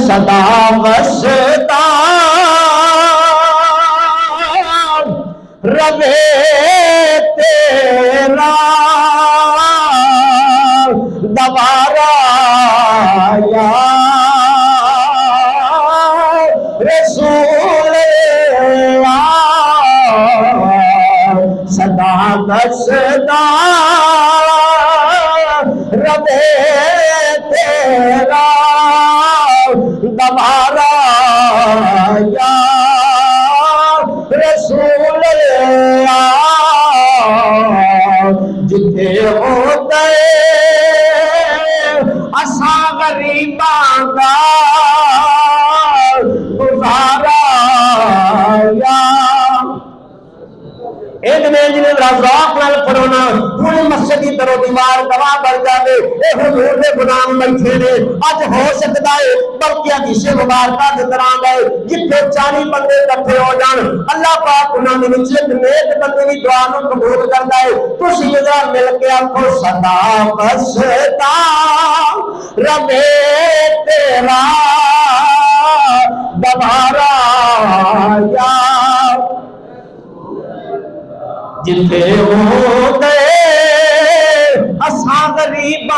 صدا وسدا روے تیرا دوبارہ یا رسول اللہ صدا وسدا روے تیرا دوبارہ یا رسول اللہ جتھے ہوتے اساں غریباں دا گزارا یا ایک میں جنہیں رضاق نال پڑھونا پوری مسجد کی طرح دیوار گواہ بڑھ جاوے اے حضور دے غلام بیٹھے نے اج ہو سکتا ہے بلکہ حدیث مبارکہ دے طرح گئے جتنے 40 بندے اکٹھے ہو جان اللہ پاک انہاں دے وچ نیک بندے دی دعا نوں قبول کردا ہے تسی ذرا مل کے آکھو صدا وسدا روے تیرا دوبارہ یا جتھے ہوتے اساں غریباں